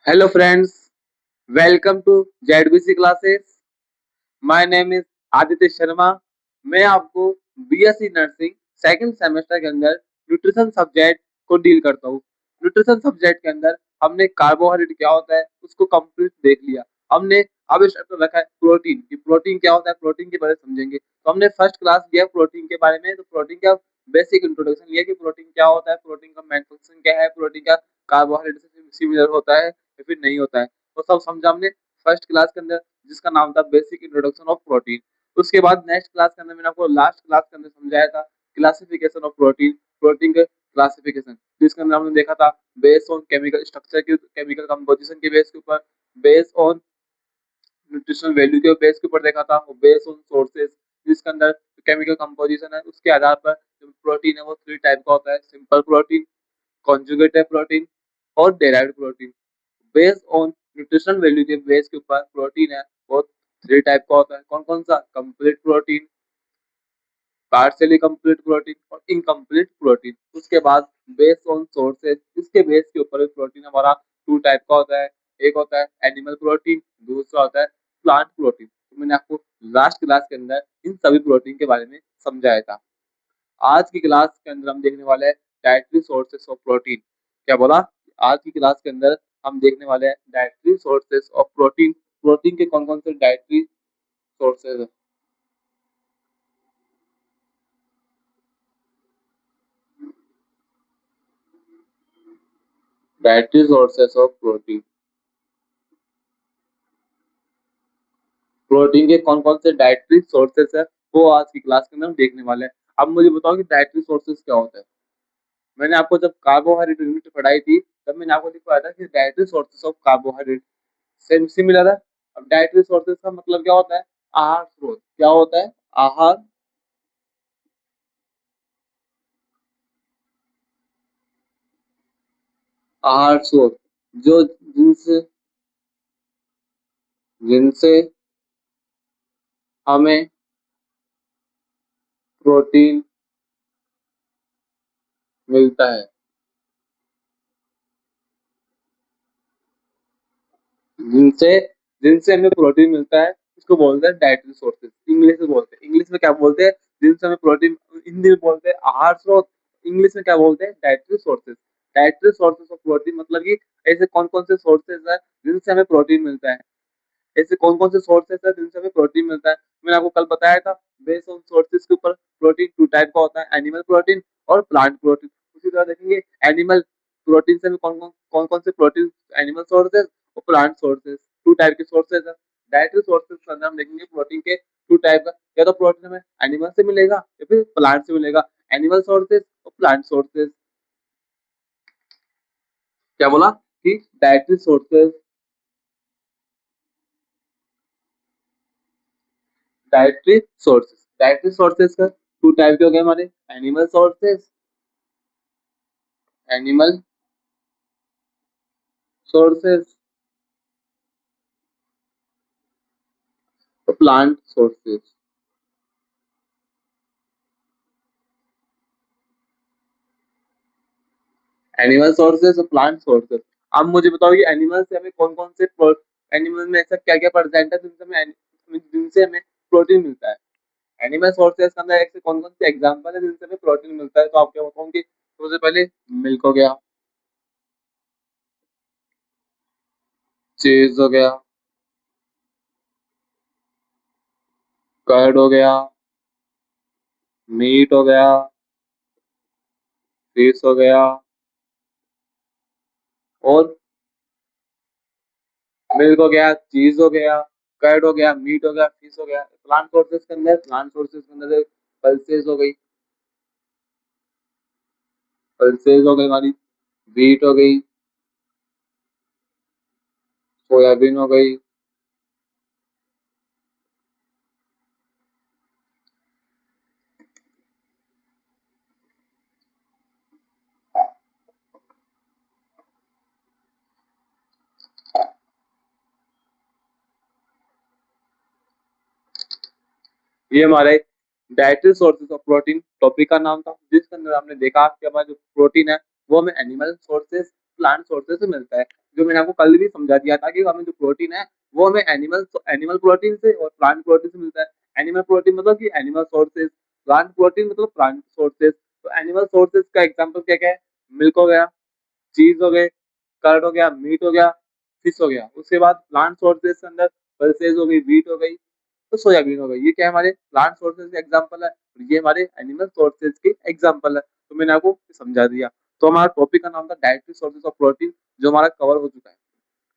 Hello friends, welcome to ZBC classes. My name is Aditya Sharma. मैं आपको BSc nursing second semester के अंदर nutrition subject को डील करता हूँ। न्यूट्रिशन सब्जेक्ट के अंदर हमने कार्बोहाइड्रेट क्या होता है उसको कंप्लीट देख लिया। हमने अब इस चैप्टर रखा है प्रोटीन कि प्रोटीन क्या होता है, प्रोटीन के बारे में समझेंगे। तो हमने फर्स्ट क्लास लिया प्रोटीन के बारे में, तो प्रोटीन का बेसिक इंट्रोडक्शन लिया कि प्रोटीन क्या होता है, प्रोटीन का मेन फंक्शन क्या है, प्रोटीन का कार्बोहाइड्रेट से सिमिलर होता है या फिर नहीं होता है, तो सब समझा हमने फर्स्ट क्लास के अंदर, जिसका नाम था बेसिक इंट्रोडक्शन ऑफ प्रोटीन। उसके बाद नेक्स्ट क्लास के अंदर मैंने आपको लास्ट क्लास के अंदर समझाया था क्लासिफिकेशन ऑफ प्रोटीन, प्रोटीन के क्लासिफिकेशन, जिसके अंदर हमने देखा था बेस्ड ऑन केमिकल स्ट्रक्चर के, केमिकल कंपोजिशन के बेस के ऊपर, बेस्ड ऑन न्यूट्रिशनल वैल्यू के बेस के ऊपर देखा था, बेस्ड ऑन सोर्सेज, जिसके अंदर केमिकल कंपोजिशन है उसके आधार पर जो प्रोटीन है वो थ्री टाइप का होता है: सिंपल प्रोटीन, कॉन्जुगेटेड प्रोटीन और derived protein. Based on nutritional value के बेस के ऊपर प्रोटीन है वो थ्री टाइप का होता है। कौन कौन सा? Complete protein, partially complete protein और इनकम्प्लीट प्रोटीन। उसके बाद बेस्ड ऑन सोर्सेज, इसके बेस के ऊपर प्रोटीन हमारा टू टाइप का होता है। एक होता है एनिमल प्रोटीन, दूसरा होता है प्लांट प्रोटीन। तो मैंने आपको लास्ट क्लास के अंदर इन सभी प्रोटीन के बारे में समझाया था। आज की क्लास के अंदर हम देखने वाले हैं डाइटरी सोर्सेस ऑफ प्रोटीन। क्या बोला? आज की क्लास के अंदर हम देखने वाले हैं dietary sources of protein. Protein के कौन कौन से डाइटरी सोर्सेज है? Dietary sources of protein, protein के कौन कौन से डाइटरी सोर्सेस है वो आज की क्लास के अंदर हम देखने वाले हैं। अब मुझे बताओ कि डाइटरी सोर्सेस क्या होता है। मैंने आपको जब कार्बोहाइड्रेट यूनिट पढ़ाई थी तब मैंने आपको दिखाया था कि dietary sources of carbohydrate same similar है। अब डाइटरी सोर्सेज का मतलब क्या होता है? आहार स्रोत। क्या होता है? आहार, आहार स्रोत जो जिनसे जिनसे हमें प्रोटीन मिलता है। जिनसे जिनसे हमें प्रोटीन मिलता है इसको बोलते हैं डाइटरी सोर्सेज। इंग्लिश में बोलते हैं, इंग्लिश में क्या बोलते हैं? जिनसे हमें प्रोटीन, हिंदी में बोलते हैं आहार स्रोत, इंग्लिश में क्या बोलते हैं? Dietary sources. Dietary sources of protein मतलब कि ऐसे कौन कौन से सोर्सेज है जिनसे हमें प्रोटीन मिलता है। ऐसे कौन कौन से सोर्सेस है जिनसे हमें प्रोटीन मिलता है? मैंने आपको कल बताया था बेस्ड ऑन सोर्सेस के ऊपर प्रोटीन टू टाइप का होता है: एनिमल प्रोटीन और प्लांट प्रोटीन। उसी तरह देखेंगे एनिमल प्रोटीन से हमें कौन कौन से प्रोटीन, एनिमल सोर्सेज और प्लांट सोर्सेज, टू टाइप के सोर्सेज है। डायरेक्टली सोर्सेज के अंदर हम देखेंगे प्रोटीन के टू टाइप का, या तो प्रोटीन हमें एनिमल से मिलेगा या फिर प्लांट से मिलेगा। एनिमल सोर्सेज और प्लांट सोर्सेज। क्या बोला कि directly sources, directly sources, directly sources का टू टाइप के हो गए हमारे: एनिमल सोर्सेज, एनिमल सोर्सेज और प्लांट सोर्सेज। एनिमल सोर्सेज और प्लांट सोर्सेज। अब मुझे बताओ कि एनिमल से हमें कौन कौन से, एनिमल में ऐसा क्या क्या परसेंट है जिनसे हमें प्रोटीन मिलता है। एनिमल सोर्सेज के अंदर ऐसे कौन कौन से एग्जांपल है जिनसे हमें प्रोटीन मिलता है? तो आप क्या बताऊंगी? सबसे पहले मिल्क हो गया, चीज हो गया, कर्ड हो गया, मीट हो गया, फिश हो गया और मिल्क हो गया, चीज हो गया, कर्ड हो गया, मीट हो गया, फिश हो गया। प्लांट सोर्सेज के अंदर, प्लांट सोर्सेज के अंदर पल्सेस हो गई, पल्सेस हो गई हमारी, व्हीट हो गई, सोयाबीन हो गई। ये हमारे dietary sources of protein topic का नाम था, जिसके अंदर हमने देखा कि हमारा जो प्रोटीन है वो हमें एनिमल सोर्सेज प्लांट सोर्सेज से मिलता है, जो मैंने आपको कल भी समझा दिया था कि हमें जो प्रोटीन है वो हमें एनिमल प्रोटीन से और प्लांट प्रोटीन से मिलता है। एनिमल प्रोटीन मतलब कि एनिमल सोर्सेज, प्लांट प्रोटीन मतलब प्लांट सोर्सेज। तो एनिमल सोर्सेज का एग्जाम्पल क्या क्या है? मिल्क हो गया, चीज हो गए, कर्ड हो गया, मीट हो गया, फिश हो गया। उसके बाद प्लांट सोर्सेज के अंदर पल्सेज हो गई, व्हीट हो गई, तो सोयाबीन हो गई। ये क्या है? हमारे प्लांट सोर्सेज के एग्जाम्पल है और ये हमारे एनिमल सोर्सेज के एग्जाम्पल है। तो मैंने आपको समझा दिया। तो हमारा टॉपिक का नाम था डाइटरी सोर्सेज ऑफ प्रोटीन, जो हमारा कवर हो चुका है।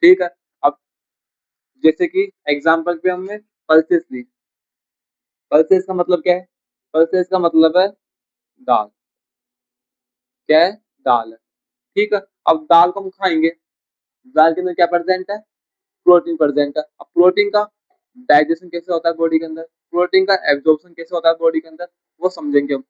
ठीक है। अब जैसे कि एग्जाम्पल पे हमने पल्सेस ली। पल्सेस का मतलब क्या है? पल्सेस का मतलब है दाल। क्या है? दाल है। ठीक है। अब दाल को हम खाएंगे, दाल के अंदर क्या प्रेजेंट है? प्रोटीन प्रेजेंट है। अब प्रोटीन का डाइजेशन कैसे होता है बॉडी के अंदर, प्रोटीन का एब्जॉर्प्शन कैसे होता है बॉडी के अंदर, वो समझेंगे हम।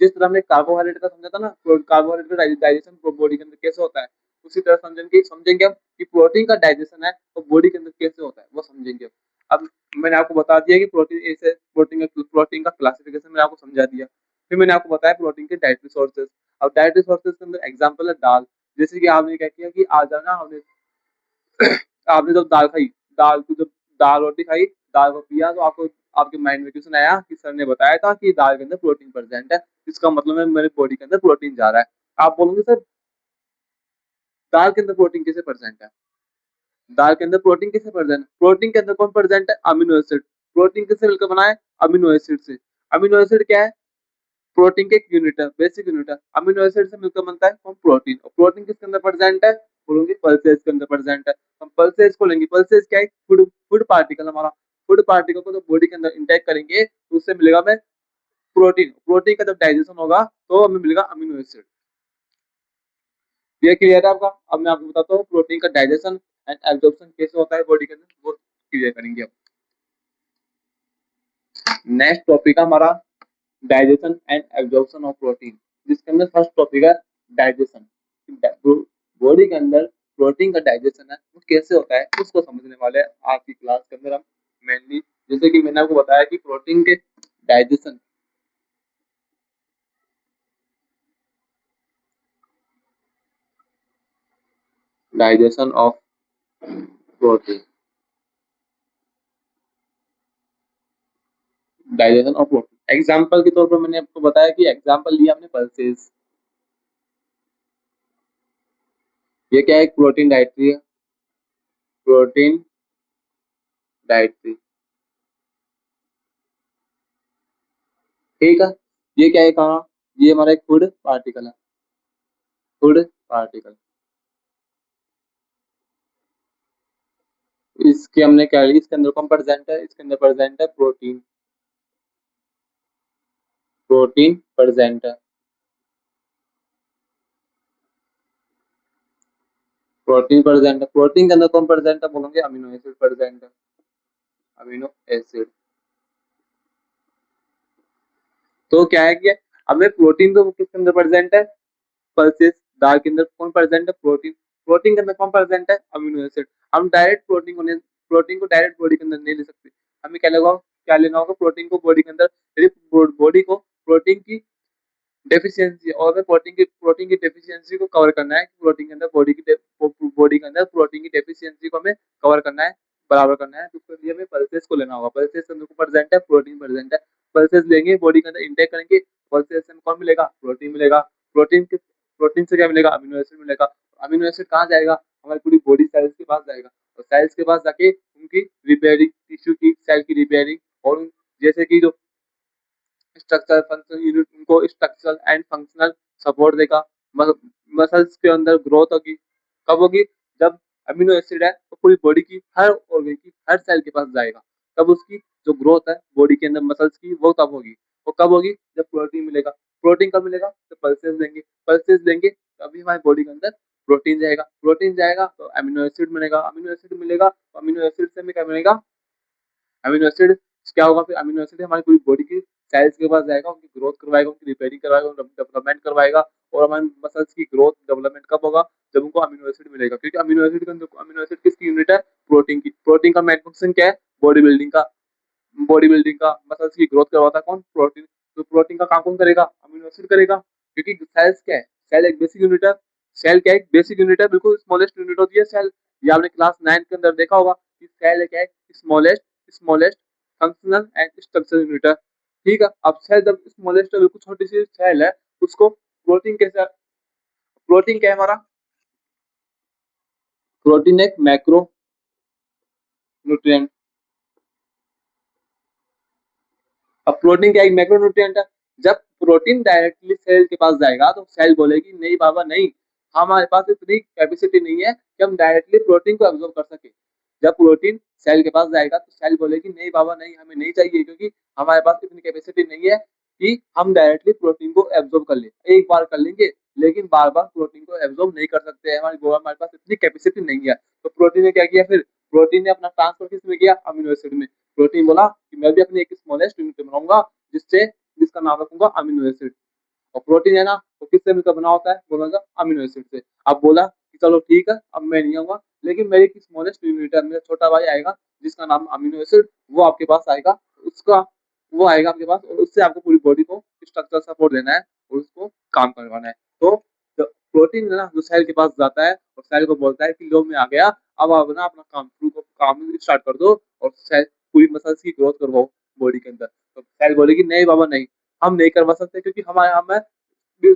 जिस तरह हमने कार्बोहाइड्रेट का समझा था ना, कार्बोहाइड्रेट का डाइजेशन बॉडी के अंदर कैसे होता है, उसी तरह समझेंगे हम कि प्रोटीन का डाइजेशन है तो बॉडी के अंदर कैसे होता है, वो समझेंगे हम। अब मैंने आपको बता दिया कि प्रोटीन ऐसे प्रोटीन का क्लासिफिकेशन मैंने आपको समझा दिया। फिर मैंने आपको बताया प्रोटीन के डाइटरी सोर्सेज। अब डाइटरी सोर्सेज के अंदर एग्जाम्पल है दाल। जैसे कि आपने क्या किया कि आज ना हमने आपने जब दाल खाई, दाल को जब दाल रोटी खाई, दाल को पिया, तो आपको आपके माइंड में क्वेश्चन आया कि सर ने बताया था कि दाल के अंदर प्रोटीन प्रेजेंट है, इसका मतलब है मेरे बॉडी के अंदर प्रोटीन जा रहा है। आप बोलोगे सर दाल के अंदर प्रोटीन कैसे प्रेजेंट है? दाल के अंदर प्रोटीन कैसे प्रेजेंट है? प्रोटीन के अंदर कौन प्रेजेंट है? Amino acid. प्रोटीन किससे मिलकर बना है? अमीनो एसिड से। अमीनो एसिड क्या है? प्रोटीन के एक यूनिट है, बेसिक यूनिट है। अमीनो एसिड से मिलकर बनता है कौन? प्रोटीन। और प्रोटीन किसके अंदर प्रेजेंट है? बोलोगे पल्सेस के अंदर प्रेजेंट है। हम पल्सेस को लेंगे। पल्सेस क्या है? फूड फूड पार्टिकल हमारा। फूड पार्टिकल को जब बॉडी के अंदर इंटेक करेंगे तो उससे मिलेगा हमें प्रोटीन। प्रोटीन का जब डाइजेशन होगा तो हमें मिलेगा अमीनो एसिड। ये क्लियर है आपका? अब मैं आपको बताता हूँ प्रोटीन का डाइजेशन एंड एब्जॉर्प्शन कैसे होता है बॉडी के अंदर, वो क्लियर करेंगे अब। नेक्स्ट टॉपिक हमारा digestion and absorption of protein, जिसके अंदर फर्स्ट टॉपिक है डाइजेशन। बॉडी के अंदर प्रोटीन का डाइजेशन है वो कैसे होता है उसको समझने वाले हैं आज की क्लास के अंदर हम मेनली। जैसे कि मैंने आपको बताया कि प्रोटीन के digestion digestion of protein, digestion of protein example के तौर पर मैंने आपको बताया कि एग्जाम्पल लिया आपने पल्सेस। ये क्या है? एक प्रोटीन डाइट्री है, प्रोटीन डाइट्री। ठीक है। ये क्या है? कहाँ? ये हमारा एक फूड पार्टिकल है, फूड पार्टिकल। इसके हमने क्या लिया? इसके अंदर कौन प्रेजेंट है? इसके अंदर प्रेजेंट है प्रोटीन। प्रोटीन प्रेजेंट है। प्रोटीन प्रेजेंट है। प्रोटीन के अंदर कौन प्रेजेंट है? बोलोगे अमीनो एसिड प्रेजेंट है। Amino acid. तो क्या है कि हमें प्रोटीन तो किसके अंदर प्रेजेंट है? पल्सेस। दाल के अंदर कौन प्रेजेंट है? प्रोटीन। प्रोटीन के अंदर कौन प्रेजेंट है? Amino acid. हम डायरेक्ट प्रोटीन को डायरेक्ट बॉडी के अंदर नहीं ले सकते। हमें क्या लेना होगा? प्रोटीन को बॉडी के अंदर, यदि बॉडी को प्रोटीन की डेफिशिएंसी और हमें प्रोटीन की डेफिशिएंसी को कवर करना है कि प्रोटीन के अंदर बॉडी के अंदर प्रोटीन की डेफिशिएंसी को हमें कवर करना है, बराबर करना है। तो उसके लिए हमें पल्सेस को लेना होगा। पल्सेस के अंदर प्रेजेंट है प्रोटीन प्रेजेंट है। पल्सेस लेंगे बॉडी के अंदर इंटेक करेंगे, पल्सेस से कौन मिलेगा? प्रोटीन मिलेगा। प्रोटीन से क्या मिलेगा? अमीनो एसिड मिलेगा। अमीनो एसिड कहाँ जाएगा? हमारी पूरी बॉडी सेल्स के पास जाएगा और सेल्स के पास जाके उनकी रिपेयरिंग, टिश्यू की सेल की रिपेयरिंग और जैसे कि जो स्ट्रक्चर फंक्शन यूनिट, उनको स्ट्रक्चरल एंड फंक्शनल सपोर्ट देगा। मसल्स के अंदर ग्रोथ होगी। कब होगी? जब अमीनो एसिड है तो पूरी बॉडी की हर ऑर्गन की हर सेल के पास जाएगा। तब उसकी जो ग्रोथ है बॉडी के अंदर मसल्स की, वो तब होगी। वो कब होगी? जब प्रोटीन मिलेगा। प्रोटीन कब मिलेगा? तो पल्सेस लेंगे। पल्सेस लेंगे तभी हमारी बॉडी के अंदर प्रोटीन जाएगा। प्रोटीन जाएगा तो अमीनो एसिड मिलेगा। अमीनो एसिड मिलेगा तो अमीनो एसिड से हमें क्या मिलेगा? अमीनो एसिड क्या होगा? फिर अमीनो एसिड हमारी पूरी बॉडी की सेल्स के पास जाएगा, उनकी ग्रोथ करवाएगा, उनकी रिपेयरिंग करवाएगा, डेवलपमेंट करवाएगा। और हमारे मसल्स की ग्रोथ डेवलपमेंट कब होगा? जब उनको अमीनो एसिड मिलेगा। क्योंकि अमीनो एसिड किसकी यूनिट है? प्रोटीन की। प्रोटीन का मेन फंक्शन क्या है? बॉडी बिल्डिंग का। बॉडी बिल्डिंग का, मसल्स की ग्रोथ करवाता है कौन? प्रोटीन। तो प्रोटीन का काम कौन करेगा? अमीनो एसिड करेगा। क्योंकि सेल्स क्या है? सेल एक बेसिक यूनिट है। सेल क्या है, बेसिक यूनिट है, बिल्कुल स्मॉलेस्ट यूनिट होती है सेल। ये आपने क्लास 9 के अंदर देखा होगा कि सेल क्या है, smallest smallest functional and structural unit है। ठीक है, अब सेल जब स्मॉलेस्ट है, बिल्कुल छोटी सी सेल है, उसको प्रोटीन कैसे, प्रोटीन क्या है हमारा, प्रोटीन एक मैक्रो न्यूट्रिएंट। अब प्रोटीन क्या एक मैक्रोन्यूट्रिएंट है। जब प्रोटीन डायरेक्टली सेल के पास जाएगा तो सेल बोलेगी नहीं बाबा नहीं, हमारे पास इतनी कैपेसिटी नहीं है कि हम डायरेक्टली प्रोटीन को एब्जॉर्ब कर सके। जब प्रोटीन सेल के पास जाएगा तो सेल बोलेगी नहीं बाबा नहीं, हमें नहीं चाहिए, क्योंकि हमारे पास इतनी कैपेसिटी नहीं है कि हम डायरेक्टली प्रोटीन को एब्जॉर्ब कर ले। एक बार कर लेंगे लेकिन बार बार प्रोटीन को एब्जॉर्ब नहीं कर सकते हैं, हमारे पास इतनी कैपेसिटी नहीं है। तो प्रोटीन ने क्या किया फिर, प्रोटीन ने अपना ट्रांसफर किस में किया, अमीनो एसिड में। प्रोटीन बोला कि मैं भी अपनी एक स्मॉलेस्ट यूनिट बनाऊंगा जिससे जिसका नाम रखूंगा अमीनो एसिड। और प्रोटीन है ना, वो किससे मिलकर बना होता है, बोला अमीनो एसिड से। अब बोला कि चलो ठीक है, अब मैं नहीं आऊंगा, लेकिन मेरी स्मॉलेस्ट यूनिट है, मेरा छोटा भाई आएगा जिसका नाम अमीनो एसिड, वो आपके पास आएगा, उसका वो आएगा आपके पास, और उससे आपको पूरी बॉडी को स्ट्रक्चर सपोर्ट देना है और उसको काम करवाना है। तो प्रोटीन है ना, जो सेल के पास जाता है और सेल को बोलता है कि लो मैं आ गया, अब आप ना अपना काम शुरू काम स्टार्ट कर दो और सेल पूरी मसल्स की ग्रोथ करवाओ बॉडी के अंदर। तो सेल बोलेगी नहीं बाबा नहीं, हम नहीं करवा सकते, क्योंकि हमारे हमें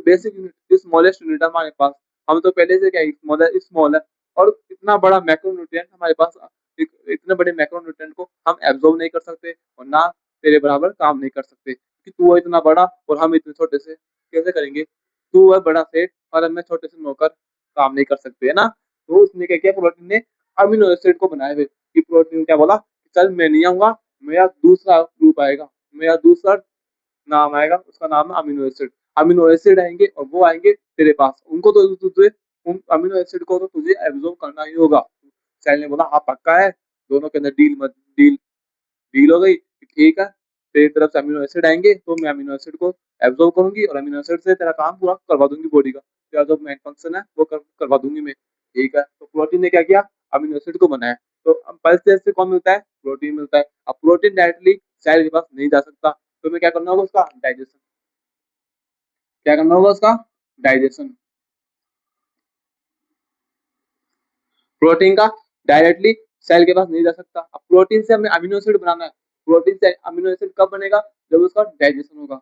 बेसिक यूनिट स्मॉलेस्ट यूनिट है हमारे पास, हम तो पहले से क्या स्मॉल है, स्मॉल है। और इतना बड़ा मैक्रोन्यूट्रिएंट हमारे पास, इतने बड़े मैक्रोन्यूट्रिएंट को हम एब्जॉर्ब नहीं कर सकते और ना तेरे बराबर काम नहीं कर सकते, कि तू है इतना बड़ा और हम इतने छोटे से कैसे करेंगे। तू है बड़ा सेठ और हम छोटे से नौकर, काम नहीं कर सकते है ना। तो उसने क्या किया, प्रोटीन ने अमीनो एसिड को बनाए हुए कि प्रोटीन क्या बोला, चल मैं नहीं आऊंगा, मेरा दूसरा ग्रुप आएगा, मेरा दूसरा नाम आएगा, उसका नाम है अमीनो एसिड। अमीनो एसिड आएंगे और वो आएंगे तेरे पास, उनको तो तुझे उन अमीनो एसिड को तो तुझे एब्जॉर्ब करना ही होगा। सेल ने बोला हाँ पक्का है, दोनों के अंदर डील डील हो गई, ठीक है, तेरी तरफ से अमीनो एसिड आएंगे तो मैं अमीनो एसिड को एब्जॉर्ब करूंगी और अमीनो एसिड से तेरा काम पूरा करवा दूंगी बॉडी का, तेरा जो मेन फंक्शन है वो करवा दूंगी मैं। ठीक है, तो प्रोटीन ने क्या किया, अमीनो एसिड को बनाया। तो पल्स से कौन मिलता है, प्रोटीन मिलता है। अब प्रोटीन डायरेक्टली सेल के पास नहीं जा सकता, तो मैं क्या करना होगा, उसका डाइजेशन, क्या करना होगा उसका डाइजेशन। प्रोटीन का डायरेक्टली सेल के पास नहीं जा सकता। अब प्रोटीन से हमें अमीनो एसिड बनाना है, प्रोटीन से अमीनो एसिड कब बनेगा, जब उसका डाइजेशन होगा।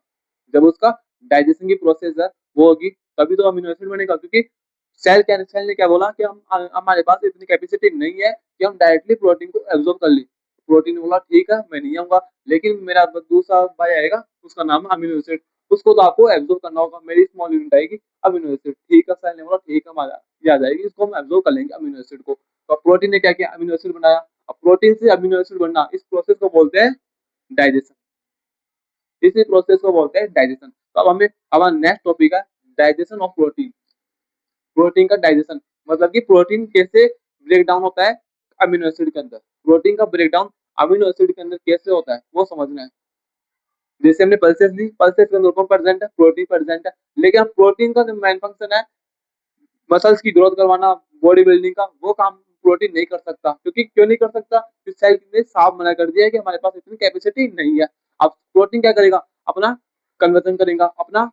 जब उसका डाइजेशन की प्रोसेस है वो होगी तभी तो अमीनो एसिड बनेगा, क्योंकि सेल ने क्या बोला कि हम हमारे पास इतनी कैपेसिटी नहीं है कि हम डायरेक्टली प्रोटीन को एब्जॉर्ब कर ले। प्रोटीन ने बोला ठीक है मैं नहीं आऊंगा, लेकिन मेरा दूसरा भाई आएगा उसका नाम है अमीनो एसिड, उसको तो आपको एब्जॉर्ब करना होगा, मेरी स्मॉल यूनिट आएगी अमीनो एसिड। ठीक है, सेल ने बोला ठीक है हमारा ये आ जाएगी, इसको हम एब्जॉर्ब कर लेंगे अमीनो एसिड को। तो प्रोटीन ने क्या किया, अमीनो एसिड बनाया। अब प्रोटीन से अमीनो एसिड बनना, इस प्रोसेस को बोलते हैं डाइजेशन, इसी प्रोसेस को बोलते हैं डाइजेशन। तो अब हमें हमारा नेक्स्ट टॉपिक है डाइजेशन ऑफ प्रोटीन। प्रोटीन का डाइजेशन मतलब कि प्रोटीन कैसे ब्रेक डाउन होता है अमीनो एसिड के अंदर, प्रोटीन का ब्रेक डाउन अमीनो एसिड के अंदर कैसे होता है वो समझना है। जैसे हमने पल्सेस ली, पल्सेस के अंदर कौन प्रेजेंट है, प्रोटीन प्रेजेंट है, लेकिन प्रोटीन का जो मेन फंक्शन है मसल्स की ग्रोथ करवाना, बॉडी बिल्डिंग का, वो काम प्रोटीन नहीं कर सकता। क्योंकि क्यों नहीं कर सकता, सेल ने साफ मना कर दिया है कि हमारे पास इतनी कैपेसिटी नहीं है। अब प्रोटीन क्या करेगा, अपना कन्वर्जन करेगा, अपना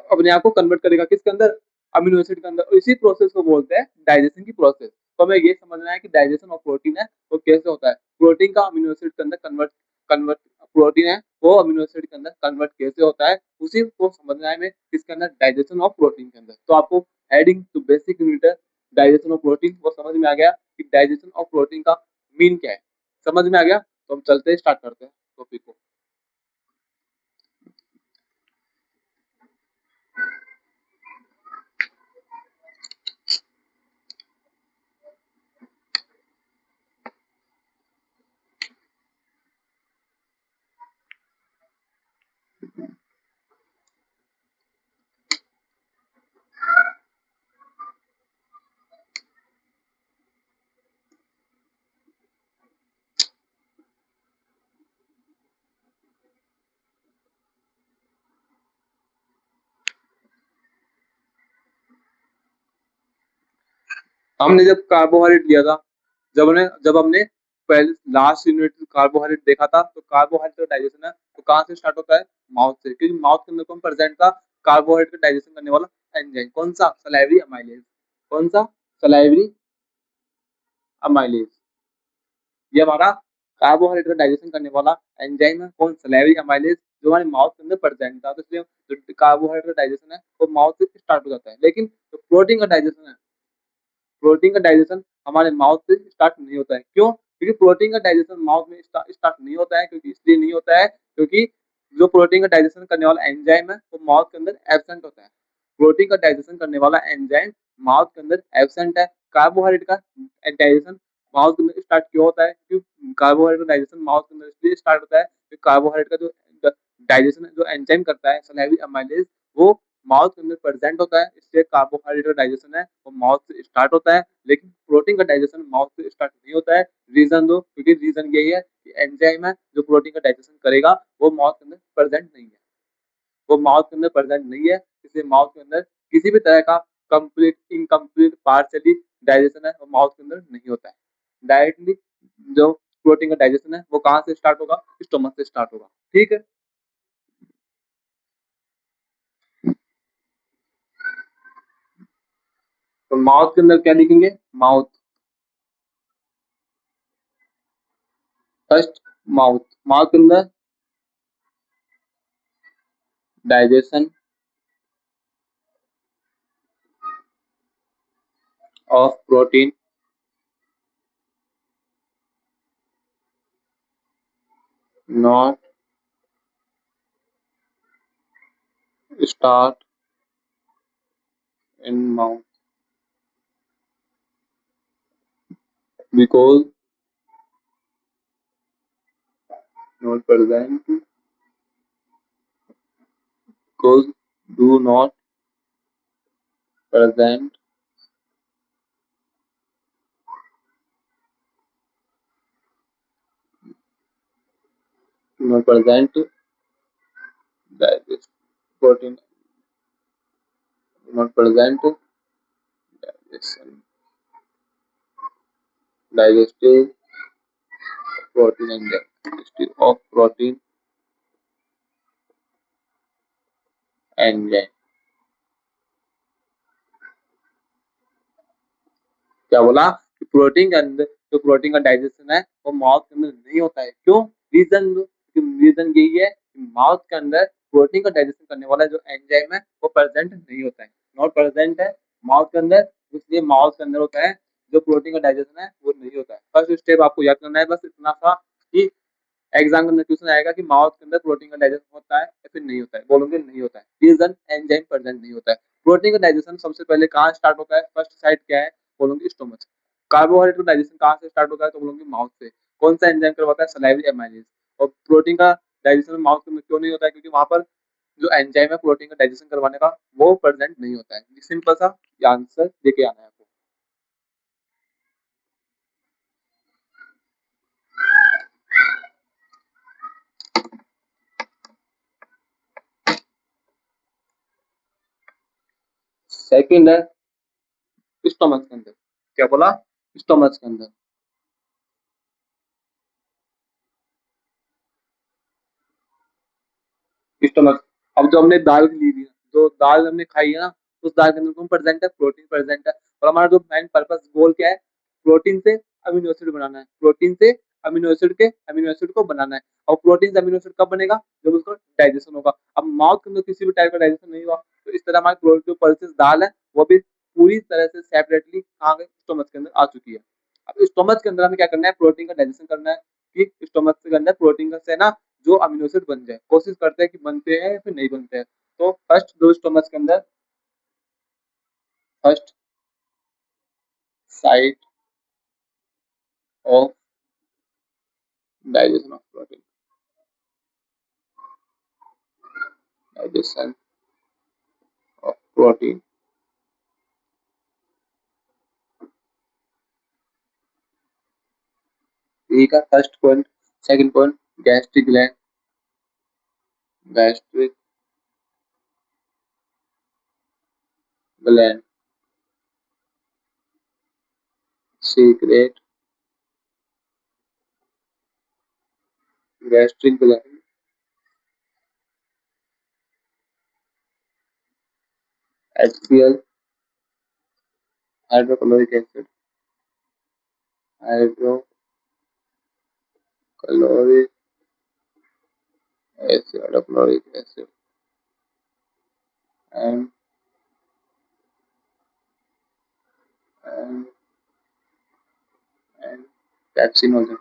अपने आप को कन्वर्ट करेगा किसके अंदर, अमीनो एसिड के अंदर। इसी प्रोसेस को बोलते हैं डाइजेशन की प्रोसेस। तो हमें ये समझना है कि डाइजेशन ऑफ प्रोटीन है वो कैसे होता है, प्रोटीन का अमीनो एसिड के अंदर कन्वर्ट कन्वर्ट प्रोटीन है वो अमीनो एसिड के अंदर कन्वर्ट कैसे होता है, उसी को समझना है हमें किसके अंदर, डाइजेशन ऑफ प्रोटीन के अंदर। तो आपको adding to basic unit digestion of protein वो समझ में आ गया कि डाइजेशन ऑफ प्रोटीन का मीन क्या है, समझ में आ गया। तो हम चलते हैं, स्टार्ट करते हैं टॉपिक को। हमने जब कार्बोहाइड्रेट लिया था, जब हमने पहले लास्ट यूनिट कार्बोहाइड्रेट देखा था, तो कार्बोहाइड्रेट का डाइजेशन है तो कहाँ से स्टार्ट होता है, माउथ से, क्योंकि माउथ के अंदर कौन प्रेजेंट था, कार्बोहाइड्रेट का डाइजेशन करने वाला एंजाइम, कौन सा? Salivary amylase. कौन सा? Salivary amylase. ये हमारा कार्बोहाइड्रेट का डाइजेशन करने वाला एंजाइम है। कौन? सलाइवरी अमाइलेज, जो हमारे माउथ के अंदर प्रेजेंट था। तो इसलिए जो कार्बोहाइड्रेट का डाइजेशन है वो माउथ से स्टार्ट हो जाता है। लेकिन जो प्रोटीन का डाइजेशन है, प्रोटीन का डाइजेशन हमारे माउथ से स्टार्ट नहीं होता है। क्यों? क्योंकि प्रोटीन का डाइजेशन माउथ में स्टार्ट नहीं होता है। क्योंकि इसलिए नहीं होता है क्योंकि जो प्रोटीन का डाइजेशन करने वाला एंजाइम है वो माउथ के अंदर एब्सेंट होता है। प्रोटीन का डाइजेशन करने वाला एंजाइम माउथ के अंदर एब्सेंट है। कार्बोहाइड्रेट का डाइजेशन माउथ के अंदर स्टार्ट क्यों होता है? क्योंकि कार्बोहाइड्रेट का डाइजेशन माउथ के अंदर इसलिए स्टार्ट होता है क्योंकि कार्बोहाइड्रेट का जो डाइजेशन जो एंजाइम करता है सलाइवरी अमाइलेज, वो माउथ के अंदर प्रेजेंट होता है। इसलिए कार्बोहाइड्रेट का डाइजेशन है वो माउथ से स्टार्ट होता है। लेकिन प्रोटीन का डाइजेशन माउथ से स्टार्ट नहीं होता है। रीजन दो, क्योंकि रीजन यही है कि एंजाइम है जो प्रोटीन का डाइजेशन करेगा वो माउथ के अंदर प्रेजेंट नहीं है। वो माउथ के अंदर प्रेजेंट नहीं है, इसलिए माउथ के अंदर किसी भी तरह का कंप्लीट, इनकम्प्लीट, पार्शियली डाइजेशन है वो माउथ के अंदर नहीं होता है। डायरेक्टली जो प्रोटीन का डाइजेशन है वो कहाँ से स्टार्ट होगा? स्टोमक से स्टार्ट होगा। ठीक है। तो माउथ के अंदर क्या लिखेंगे? Mouth, first mouth. माउथ के अंदर digestion of protein not start in mouth because not present, because do not present not present digest protein, not present digestion, digestive protein enzyme, digestive of protein enzyme। क्या बोला? कि protein के अंदर जो protein का digestion है वो mouth के अंदर नहीं होता है। क्यों? रीजन, रीजन यही है कि माउथ के अंदर प्रोटीन का डाइजेशन करने वाला जो एंजाइम है वो प्रेजेंट नहीं होता है, नॉट प्रेजेंट है माउथ के अंदर। इसलिए माउथ के अंदर होता है जो प्रोटीन का डाइजेशन है वो नहीं होता है। फर्स्ट स्टेप आपको याद करना है बस इतना सा कि एग्जाम के अंदर क्वेश्चन आएगा कि माउथ के अंदर प्रोटीन का डाइजेशन होता है या फिर नहीं होता है, बोलोगे नहीं होता है। रीजन एंजाइम प्रेजेंट नहीं होता है। प्रोटीन का डाइजेशन सबसे पहले कहाँ स्टार्ट होता है? फर्स्ट साइड क्या है? बोलोगे स्टोमच। कार्बोहाइड्रेट का डाइजेशन कहाँ से स्टार्ट होता है? तो बोलोगे माउथ से। कौन सा एंजाइम करवाता है? Salivary amylase. और प्रोटीन का डाइजेशन माउथ के अंदर क्यों नहीं होता है? क्योंकि वहां पर जो एंजाइम है प्रोटीन का डाइजेशन करवाने का वो प्रेजेंट नहीं होता है। सिंपल सा आंसर देके आना है आपको। सेकंड है स्टोमच के अंदर। क्या बोला? स्टोमच के अंदर। स्टोमच। अब जो हमने दाल ली थी, जो दाल हमने खाई है ना, उस दाल के अंदर कौन प्रेजेंट है? प्रोटीन प्रेजेंट है। और हमारा जो मेन पर्पस गोल क्या है? प्रोटीन से अमीनो एसिड बनाना है। प्रोटीन से अमीनो एसिड को बनाना है। और प्रोटीन से अमीनो एसिड कब बनेगा? जब उसका डाइजेशन होगा। अब माउथ के अंदर किसी भी टाइप का डाइजेशन नहीं हुआ तो इस तरह हमारी जो पल्सेस दाल है वो भी पूरी तरह से सेपरेटली कहाँ गई? स्टोमच के अंदर आ चुकी है। अब स्टोमच के अंदर हमें क्या करना है? प्रोटीन का डाइजेशन करना है कि स्टोमच के अंदर प्रोटीन का से ना जो अमीनो एसिड बन जाए। कोशिश करते हैं कि बनते हैं या फिर नहीं बनते हैं। तो फर्स्ट दो स्टोमच के अंदर, first site of digestion of protein, digestion of protein. ठीक है, first point. Second point, gastric gland, gastric gland secrete, gastric gland HCl hydrochloric acid, hydrochloric acid, hydrochloric acid and and and pepsinogen,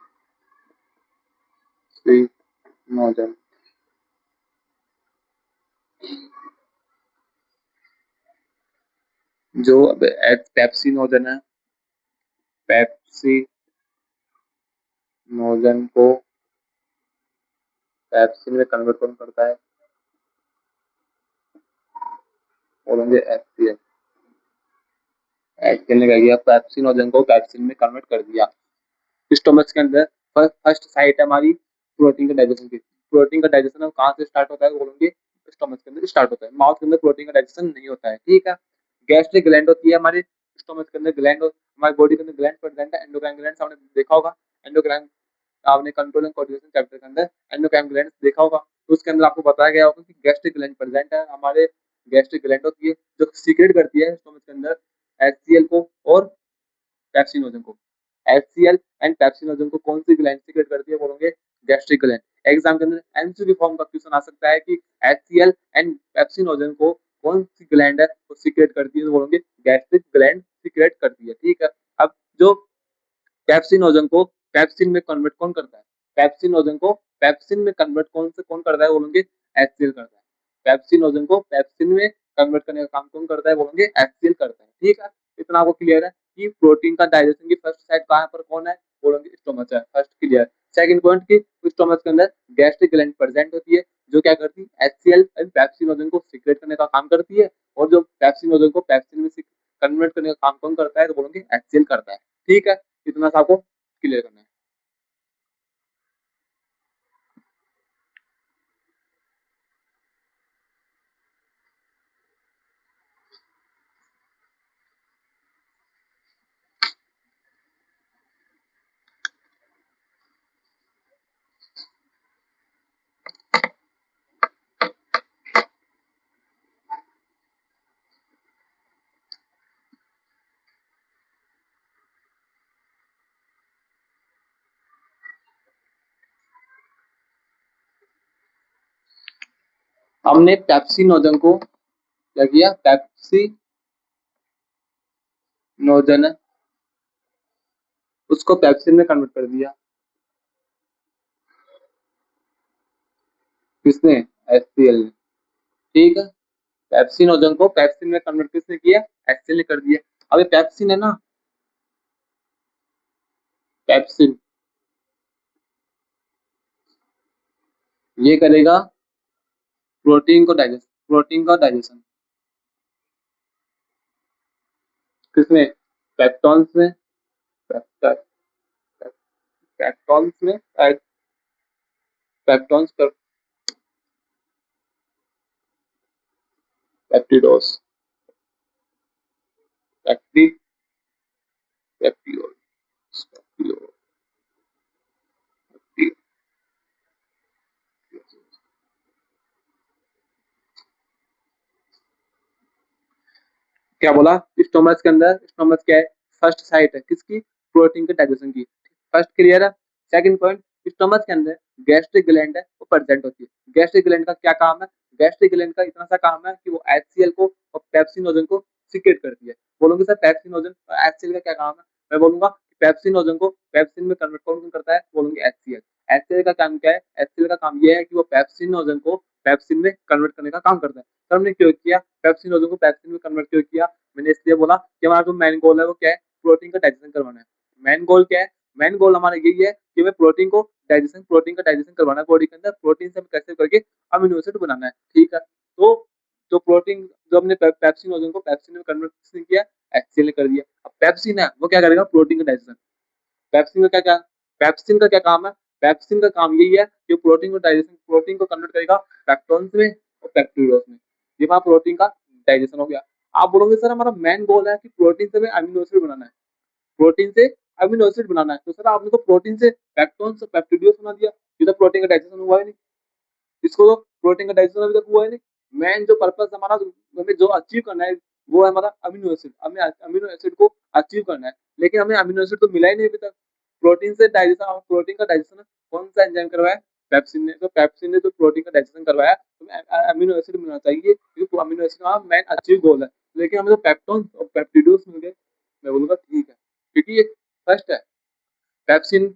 स्वीटनोजन। जो अब pepsinogen है, pepsinogen को pepsin में convert कौन करता है? बोलेंगे HCl। HCl ने क्या किया? पेप्सिनोजन को पेप्सिन में कन्वर्ट कर दिया। स्टोमच के अंदर फर्स्ट साइट है हमारी प्रोटीन का डाइजेशन की। प्रोटीन का डाइजेशन कहाँ से स्टार्ट होता है? बोलेंगे स्टोमच के अंदर स्टार्ट होता है। माउथ के अंदर प्रोटीन का डाइजेशन नहीं होता है, ठीक है। गैस्ट्रिक ग्लैंड होती है हमारे स्टोमच के अंदर, ग्लैंड हमारी बॉडी के अंदर ग्लैंड प्रेजेंट है, एंडोक्राइन ग्लैंड आपने देखा होगा। एंडोक्राइन आपने कंट्रोल एंड कोऑर्डिनेशन चैप्टर के अंदर एंडोक्राइन ग्लैंड देखा होगा, तो उसके अंदर आपको बताया गया होगा कि गैस्ट्रिक ग्लैंड प्रेजेंट है हमारे। गैस्ट्रिक ग्लैंड होती है जो सीक्रेट करती है स्टोमच के अंदर HCl को और पेप्सिनोजन को। HCl एंड पेप्सिनोजन को कौन सी ग्लैंड सीक्रेट करती है? बोलोगे गैस्ट्रिक ग्लैंड। एग्जाम के अंदर एमसीक्यू फॉर्म का क्वेश्चन आ सकता है कि HCl एंड पेप्सिनोजन को कौन सी ग्लैंड है वो सीक्रेट करती है? तो बोलोगे गैस्ट्रिक ग्लैंड सीक्रेट करती है, ठीक है। अब जो पेप्सिनोजन को पेप्सिन में कन्वर्ट कौन करता है? पेप्सिनोजन को पेप्सिन में कन्वर्ट कौन करता है? बोलोगे HCl करता है। पेप्सिनोजन को पेप्सिन में कन्वर्ट करने का काम कौन करता है? बोलोगे HCl करता है, ठीक है। इतना आपको क्लियर है कि प्रोटीन का डाइजेशन की फर्स्ट साइड कहाँ पर कौन है? बोलोगे स्टोमच है, फर्स्ट क्लियर। सेकंड पॉइंट की स्टोमच के अंदर गैस्ट्रिक ग्लैंड प्रेजेंट होती है जो क्या करती है? HCl एंड पेप्सिनोजन को सीक्रेट करने का काम करती है, और जो पेप्सिनोजन को पेप्सिन में कन्वर्ट करने का काम कौन करता है? तो बोलोगे HCl करता है, ठीक है। इतना सा आपको क्लियर करना है। हमने पेप्सिनोजन को क्या किया? पेप्सिनोजन उसको पेप्सिन में कन्वर्ट कर दिया। किसने? HCl ने, ठीक है। पेप्सिनोजन को पेप्सिन में कन्वर्ट किसने किया? HCl ने कर दिया। अब ये पेप्सिन है ना, पेप्सिन ये करेगा प्रोटीन का डाइजेशन किसमें? पेप्टॉन्स में, पेप्टॉन्स में, पेप्टॉन्स पर पेप्टिडोस, पेप्टि पेप्टियोल, क्या बोला? स्टोमच के अंदर, स्टोमच क्या है? फर्स्ट साइट है किसकी? प्रोटीन के डाइजेशन की। फर्स्ट क्लियर है। सेकंड पॉइंट, स्टोमच के अंदर गैस्ट्रिक ग्लैंड है वो प्रेजेंट होती है। गैस्ट्रिक ग्लैंड का क्या काम है? गैस्ट्रिक ग्लैंड का इतना सा काम है कि वो HCl को और पेप्सिनोजन को सीक्रेट करती है। बोलोगे सर पेप्सिनोजन और HCl का क्या काम है? मैं बोलूंगा पेप्सिनोजन को पेप्सिन में कन्वर्ट कौन करता है? बोलूंगे HCl। HCl का काम क्या है? HCl का काम यह है कि वो पेप्सिनोजन को पेप्सिन में कन्वर्ट करने का काम करता है। सर हमने क्यों किया पेप्सिनोजन को पेप्सिन में कन्वर्ट क्यों किया? मैंने इसलिए बोला कि हमारा जो मेन गोल है वो क्या है? प्रोटीन का डाइजेशन करवाना है। मेन गोल क्या है? मेन गोल हमारा यही है कि हमें प्रोटीन का डाइजेशन करवाना है बॉडी के अंदर। प्रोटीन से हमें कैसे करके अमीनो एसिड बनाना है, ठीक है। तो जो प्रोटीन जो हमने पेप्सिनोजन को पेप्सिन में कन्वर्ट किया, HCl ने कर दिया। अब पेप्सिन है वो क्या करेगा? प्रोटीन का डाइजेशन। पेप्सिन का क्या पेप्सिन का क्या काम है? पेप्सिन का काम यही है कि प्रोटीन को डाइजेशन, प्रोटीन को कन्वर्ट करेगा पेप्टोन्स में और पेप्टिडोस में। ये वहां प्रोटीन का डाइजेशन हो गया। आप बोलोगे सर हमारा मेन गोल है कि प्रोटीन से हमें अमीनो एसिड बनाना है, प्रोटीन से अमीनो एसिड बनाना है। तो सर आपने तो प्रोटीन से पेप्टोन्स पेप्टिडियोस बना दिया, ये तो प्रोटीन का डाइजेशन हुआ ही नहीं। इसको तो प्रोटीन का डाइजेशन अभी तक हुआ ही नहीं। मेन जो पर्पस हमारा, हमें जो अचीव करना है वो है हमारा अमीनो एसिड, हमें अमीनो एसिड को अचीव करना है। लेकिन हमें अमीनो एसिड तो मिला ही नहीं अभी तक। प्रोटीन से डाइजेशन, प्रोटीन का डाइजेशन कौन सा एंजाइम करवाया? पेप्सिन ने। तो पेप्सिन ने जो प्रोटीन का डाइजेशन करवाया, तो अमीनो एसिड मिलना चाहिए, क्योंकि अमीनो एसिड हमारा मेन अचीव गोल है। लेकिन हमें तो पेप्टोन और पेप्टिड्यूस मिल गए। मैं बोलूंगा ठीक है, क्योंकि ये फर्स्ट है। पेप्सिन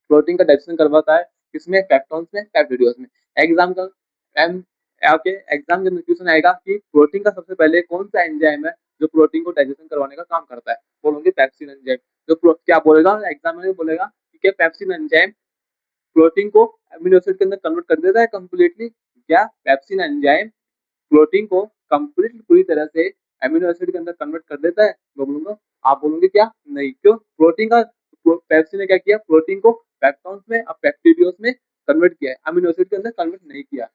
प्रोटीन का डाइजेशन करवाता है, किसमें? पेप्टोन्स में, पेप्टिड्यूस में। एग्जाम का एम आपके एग्जाम के क्वेश्चन आएगा कि प्रोटीन का सबसे पहले कौन सा एंजाइम है जो प्रोटीन को डाइजेशन करवाने का काम करता है? बोलोगे पेप्सिन एंजाइम। जो क्या बोलेगा एग्जाम में? बोलेगा कि क्या पेप्सिन एंजाइम प्रोटीन को अमीनो एसिड के अंदर कन्वर्ट कर देता है कंप्लीटली? क्या पेप्सिन एंजाइम प्रोटीन को कंप्लीट पूरी तरह से अमीनो एसिड के अंदर कन्वर्ट कर देता है? मैं बोलूंगा, आप बोलोगे क्या? नहीं। क्यों? प्रोटीन का पेप्सी ने क्या किया? प्रोटीन को पेप्टोन्स में और पेप्टिडियोस में कन्वर्ट किया है, अमीनो एसिड के अंदर कन्वर्ट नहीं किया।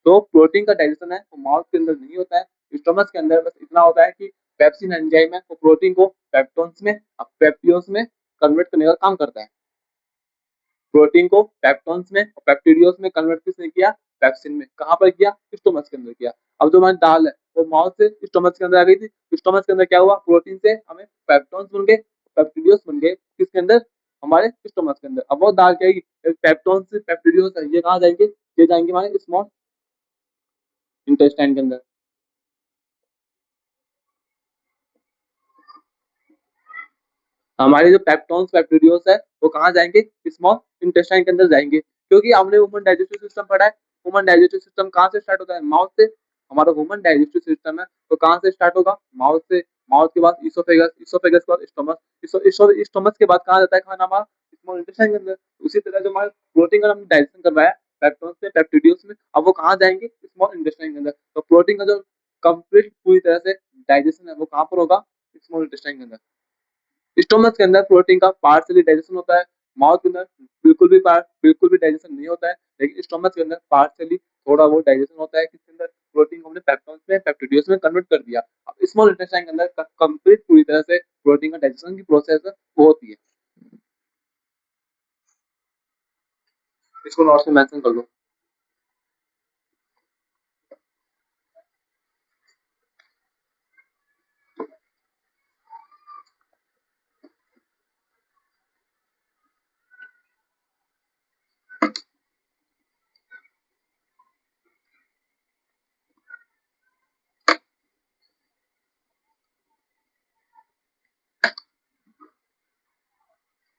तो प्रोटीन का डाइजेशन है वो माउथ के अंदर नहीं होता है, स्टोमच के अंदर बस इतना होता है कि पेप्सिन एंजाइम है वो प्रोटीन को पेप्टोन्स में और पेप्टियोस में कन्वर्ट करने का काम करता है। प्रोटीन को पेप्टोन्स में और पेप्टिडियोस में कन्वर्ट किसने किया? पेप्सिन में। कहाँ पर किया? स्टोमच के अंदर किया। अब जो हमारी दाल है वो माउथ से स्टोमच के अंदर आ गई थी, स्टोमच के अंदर क्या हुआ? प्रोटीन से हमें पेप्टोन्स बन गए, पेप्टिडियोस बन गए किसके अंदर? हमारे स्टोमच के अंदर। अब वो दाल क्या है? पेप्टोन्स से पेप्टिडियोस है, ये कहाँ जाएंगे? ये जाएंगे हमारे स्मॉल इंटेस्टाइन के अंदर। हमारे जो पेप्टोन्स पेप्टिडियोस है वो कहाँ जाएंगे? स्मॉल इंटेस्टाइन के अंदर जाएंगे, क्योंकि हमने ह्यूमन डाइजेस्टिव सिस्टम पढ़ा है। ह्यूमन डाइजेस्टिव सिस्टम कहाँ से स्टार्ट होता है? माउथ से। हमारा ह्यूमन डाइजेस्टिव सिस्टम है तो कहाँ से स्टार्ट होगा? माउथ से। माउथ के बाद इसोफेगस, इसोफेगस के बाद स्टोमच, स्टोमच के बाद कहाँ जाता है खाना हमारा? स्मॉल इंटेस्टाइन के अंदर। उसी तरह जो हमारे प्रोटीन का हमने डाइजेशन करवाया पेप्टोन्स से पेप्टिडियोस में, अब वो कहाँ जाएंगे? स्मॉल इंटेस्टाइन के अंदर। तो प्रोटीन का जो कंप्लीट पूरी तरह से डाइजेशन है वो कहाँ पर होगा? स्मॉल इंटेस्टाइन के अंदर। स्टोमच के अंदर प्रोटीन का पार्शियली डाइजेशन होता है। माउथ के अंदर बिल्कुल भी डाइजेशन नहीं होता है, लेकिन स्टोमच के अंदर पार्शियली थोड़ा बहुत डाइजेशन होता है, किसके अंदर? प्रोटीन को हमने पेप्टोन्स में पेप्टिडियोस में कन्वर्ट कर दिया। अब स्मॉल इंटेस्टाइन के अंदर कंप्लीट पूरी तरह से प्रोटीन का डाइजेशन की प्रोसेस वो होती है। इसको नोट्स में मेंशन कर लो।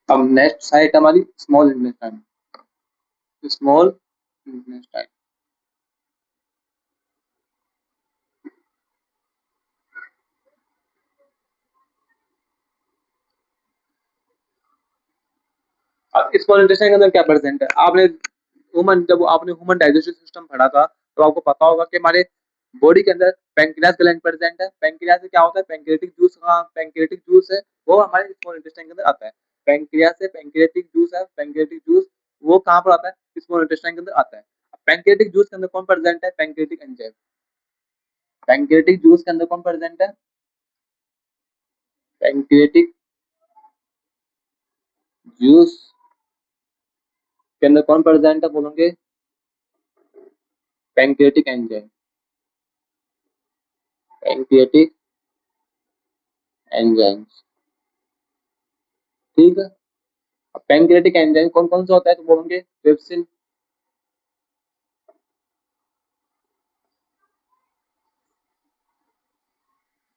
अब नेक्स्ट साइट हमारी स्मॉल इंटेस्टाइन। स्मॉल इंटेस्टाइन अब स्मॉल इंटेस्टाइन के अंदर क्या प्रेजेंट है? आपने जब आपने ह्यूमन डाइजेस्टिव सिस्टम पढ़ा था तो आपको पता होगा कि हमारे बॉडी के अंदर पेंक्रियास ग्लैंड प्रेजेंट है। पेंक्रियास से क्या होता है? पेंक्रियाटिक जूस, हाँ पेंक्रियाटिक जूस है वो हमारे स्मॉल इंटेस्टाइन के अंदर आता है। पेंक्रियास से पेंक्रियाटिक जूस है, पेंक्रियाटिक जूस वो कहाँ पर आता है? स्मॉल इंटेस्टाइन के अंदर आता है। पेंक्रियाटिक जूस के अंदर कौन प्रेजेंट है? Pancreatic enzyme. पेंक्रियाटिक जूस के अंदर कौन प्रेजेंट है? पेंक्रियाटिक जूस के अंदर कौन प्रेजेंट है? बोलोगे पेंक्रियाटिक एंजाइम। पेंक्रियाटिक एंजाइम, ठीक है। अब पेंक्रियाटिक एंजाइम कौन कौन सा होता है? तो बोलोगे ट्रिप्सिन।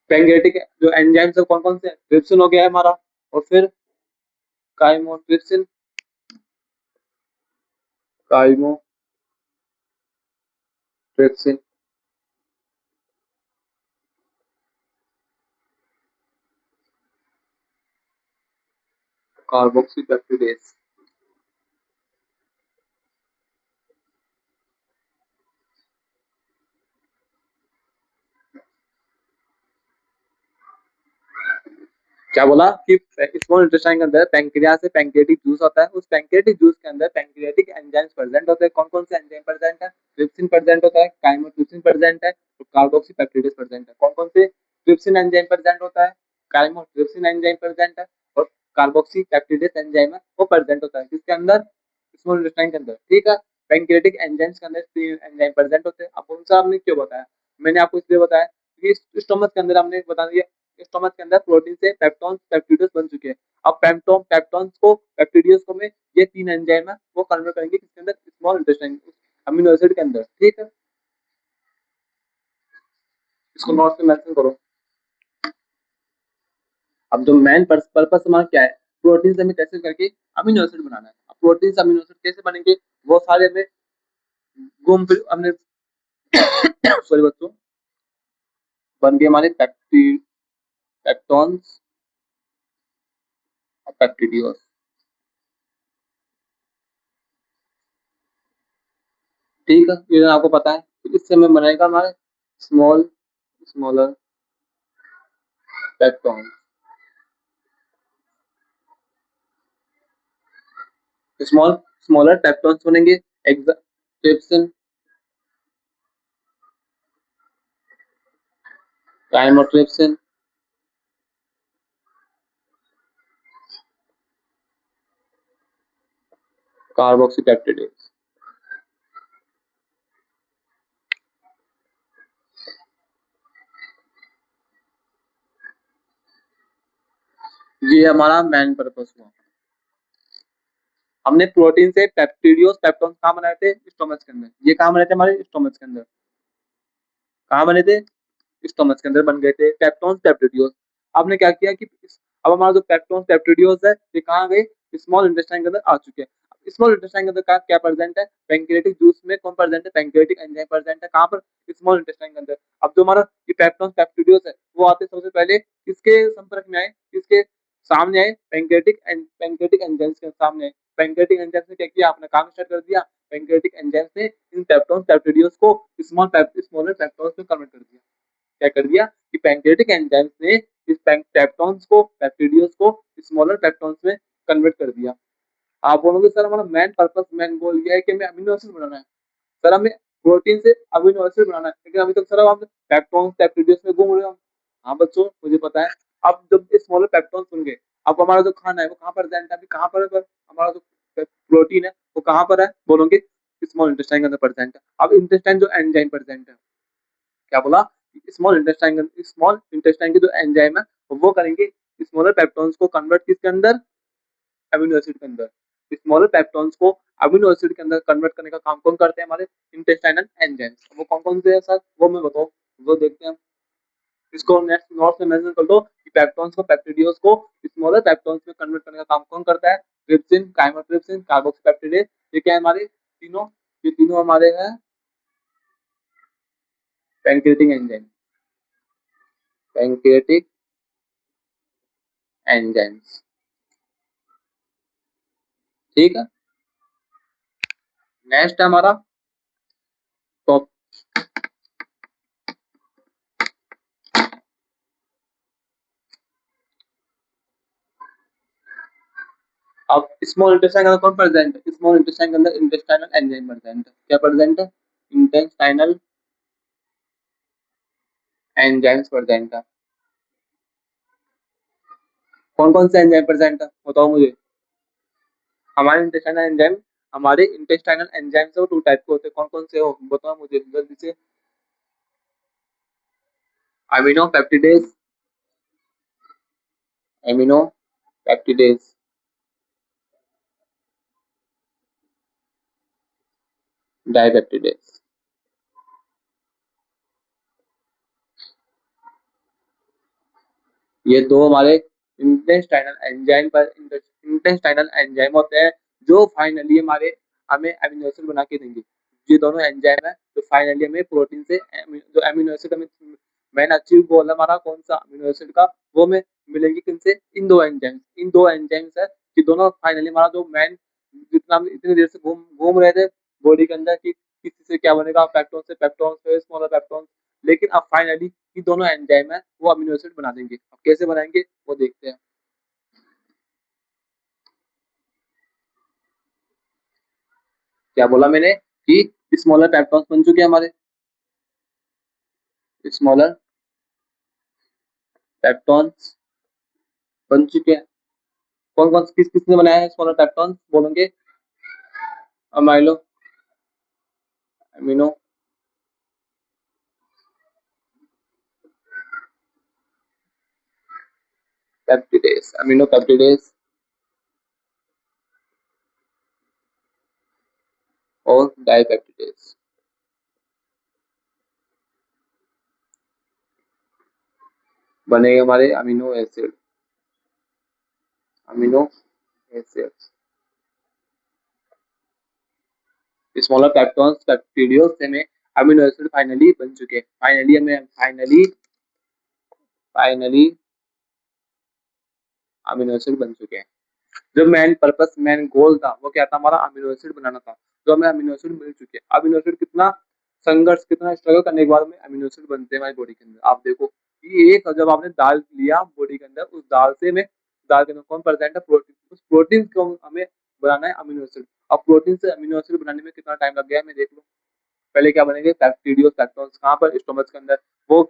पेंक्रियाटिक जो एंजाइम है कौन कौन से? ट्रिप्सिन हो गया है हमारा, और फिर काइमोट्रिप्सिन, काइमोट्रिप्सिन, कार्बोक्सीपेप्टिडेस। क्या बोला कि स्मॉल इंटेस्टाइन के अंदर पेंक्रियास से पेंक्रियाटिक जूस होता है, उस पेंक्रियाटिक जूस के अंदर पेंक्रियाटिक एंजाइम्स प्रेजेंट होते हैं। कौन कौन से एंजाइम प्रेजेंट है? ट्रिप्सिन प्रेजेंट होता है, काइमोट्रिप्सिन प्रेजेंट है और कार्बोक्सीपेप्टिडेस प्रेजेंट है। कौन कौन से? ट्रिप्सिन एंजाइम प्रेजेंट होता है, काइमोट्रिप्सिन एंजाइम प्रेजेंट है और कार्बोक्सीपेप्टिडेस एंजाइम है वो प्रेजेंट होता है किसके अंदर? स्मॉल इंटेस्टाइन के अंदर, ठीक है। पैंक्रियाटिक एंजाइम्स के अंदर 3 एंजाइम प्रेजेंट होते हैं। अब उनसे हमने क्यों बताया, मैंने आपको इसलिए बताया क्योंकि स्टोमच के अंदर हमने बता दिया, स्टोमच के अंदर प्रोटीन से पेप्टॉन्स पेप्टिडोस बन चुके हैं। अब पेप्टॉन्स को पेप्टिडियस को में ये 3 एंजाइम है वो कन्वर्ट करेंगे किसके अंदर, स्मॉल इंटेस्टाइन अमीनो एसिड के अंदर। ठीक है, इसको नोट्स में मेंशन करो। अब जो मेन पर्पस हमारा क्या है, प्रोटीन से हमें कैसे करके अमीनो एसिड बनाना है। अब प्रोटीन से अमीनो एसिड कैसे बनेंगे, वो सारे हमें घूम फिर हमने सॉरी बच्चों, बन गए हमारे पेप्टॉन्स और पेप्टिडियोस। ठीक है, ये आपको पता है। तो इससे हमें बनेगा हमारे स्मॉलर पेप्टॉन्स, स्मॉलर पेप्टॉन्स बनेंगे। Trypsin, chymotrypsin, carboxypeptidase. ये हमारा मेन पर्पस हुआ। हमने प्रोटीन से पेप्टिडियोस पेप्टॉन्स कहाँ बनाए थे, स्टोमच के अंदर। ये कहाँ बने थे हमारे स्टोमच के अंदर, कहाँ बने थे, स्टोमच के अंदर बन गए थे पेप्टॉन्स पेप्टिडियोस। आपने क्या किया कि अब हमारा जो पेप्टॉन्स पेप्टिडियोस है ये कहाँ गए, स्मॉल इंटेस्टाइन के अंदर आ चुके हैं। स्मॉल इंटेस्टाइन के अंदर क्या प्रेजेंट है, पैंक्रियाटिक जूस में कौन प्रेजेंट है, पैंक्रियाटिक एंजाइम प्रेजेंट है। कहाँ पर, स्मॉल इंटेस्टाइन के अंदर। अब जो हमारा ये पेप्टॉन्स पेप्टिडियोस है वो आते सबसे पहले किसके संपर्क में आए, किसके सामने आए, पैंक्रियाटिक एंजाइम्स के सामने आए। पैंक्रियाटिक एंजाइम्स ने क्या किया, अपना काम स्टार्ट कर दिया। पैंक्रियाटिक एंजाइम्स ने इन पेप्टॉन्स पेप्टिडियोस को स्मॉलर पेप्टॉन्स में कन्वर्ट कर दिया। क्या कर दिया कि पैंक्रियाटिक एंजाइम्स ने इस पेप्टॉन्स को पेप्टिडियोस को स्मॉलर पेप्टॉन्स में कन्वर्ट कर दिया। आप बोलोगे सर हमारा मेन पर्पस मेन गोल ये है कि हमें अमीनो एसिड बनाना है, सर हमें प्रोटीन से अमीनो एसिड बनाना है, लेकिन अभी तक सर हम पेप्टॉन्स पेप्टिडियोस में घूम रहे हो। हाँ बच्चों मुझे पता है। अब जब ये स्मॉलर पेप्टॉन्स होंगे, अब हमारा जो खाना है वो कहाँ पर प्रेजेंट है, अभी कहाँ पर हमारा जो प्रोटीन है वो कहाँ पर है, बोलोगे स्मॉल इंटेस्टाइन के अंदर प्रेजेंट है। अब इंटेस्टाइन जो एंजाइम प्रेजेंट है, क्या बोला, स्मॉल इंटेस्टाइन के जो एंजाइम है वो करेंगे स्मॉलर पेप्टॉन्स को कन्वर्ट किसके अंदर, अमीनो एसिड के अंदर। स्मॉलर पेप्टॉन्स को अमीनो एसिड के अंदर कन्वर्ट करने का काम कौन करते हैं, हमारे इंटेस्टाइनल एंजाइम्स। वो कौन कौन से है सर, वो मैं बताऊं, वो देखते हैं। इसको नेक्स्ट नोट में मेंशन कर दो कि पेप्टॉन्स को पेप्टिडियोस को स्मॉलर पेप्टॉन्स में कन्वर्ट करने का काम कौन करता है, ट्रिप्सिन, काइमोट्रिप्सिन, कार्बोक्सीपेप्टिडेज। ये क्या है हमारे तीनों, ये तीनों हमारे हैं पैंक्रियाटिक एंजाइम, पैंक्रियाटिक एंजाइम्स। ठीक है, नेक्स्ट है हमारा टॉप। अब स्मॉल इंटेस्टाइन के अंदर कौन प्रेजेंट है, स्मॉल इंटेस्टाइन के अंदर इंटेस्टाइनल एंजाइम प्रेजेंट है। क्या प्रेजेंट है, इंटेस्टाइनल एंजाइम्स प्रेजेंट है। कौन कौन से एंजाइम प्रेजेंट है बताओ मुझे। हमारे इंटेस्टाइनल एंजाइम, हमारे इंटेस्टाइनल एंजाइम से वो 2 टाइप के होते हैं। कौन कौन से हो बताओ मुझे जल्दी से। Amino peptidase, amino peptidase, dipeptidase. ये दो हमारे इंटेस्टाइनल एंजाइम होते हैं जो फाइनली हमारे हमें अमीनो एसिड बना के देंगे। ये दोनों एंजाइम है तो फाइनली हमें प्रोटीन से जो अमीनो एसिड हमें मैंने अचीव गोल है हमारा कौन सा अमीनो एसिड का, वो हमें मिलेंगे किनसे, इन दो एंजाइम्स है कि दोनों फाइनली हमारा जो मैन जितना हम इतनी देर से घूम घूम रहे थे बॉडी के अंदर कि किसी से क्या बनेगा, पेप्टोन से पेप्टोन, स्मॉलर पेप्टोन। लेकिन अब फाइनली ये दोनों एंजाइम है वो अमीनो एसिड बना देंगे। अब कैसे बनाएंगे वो देखते हैं। क्या बोला मैंने कि स्मॉलर पेप्टॉन्स बन चुके हैं हमारे, स्मॉलर पेप्टॉन्स बन चुके हैं। कौन कौन किस किसने बनाया है स्मॉलर पेप्टॉन्स बोलेंगे, अमाइलो अमीनो पेप्टिडेज, अमीनो पेप्टिडेज और डाइपेप्टिडेज। बनेगा हमारे amino acid, amino acids. Smaller peptones पेप्टिडियोज से में अमीनो एसिड फाइनली बन चुके हैं। फाइनली अमीनो एसिड बन चुके हैं। जो मेन गोल था वो क्या था, हमारा अमीनो एसिड बनाना था, जो हमें अमीनो एसिड मिल चुके हैं। अमीनो एसिड कितना संघर्ष, कितना स्ट्रगल करने के बाद में अमीनो एसिड बनते हैं हमारी बॉडी के अंदर। आप देखो ये एक, जब आपने दाल लिया बॉडी के अंदर, उस दाल से में, दाल के अंदर कौन प्रेजेंट है, प्रोटीन। उस प्रोटीन को हमें बनाना है अमीनो एसिड। अब प्रोटीन से अमीनो एसिड बनाने में कितना टाइम लग गया है, मैं देख लो। पहले क्या बनेंगे, पेप्टिडियो पेप्टॉन्स, कहाँ पर, स्टोमच के अंदर। वो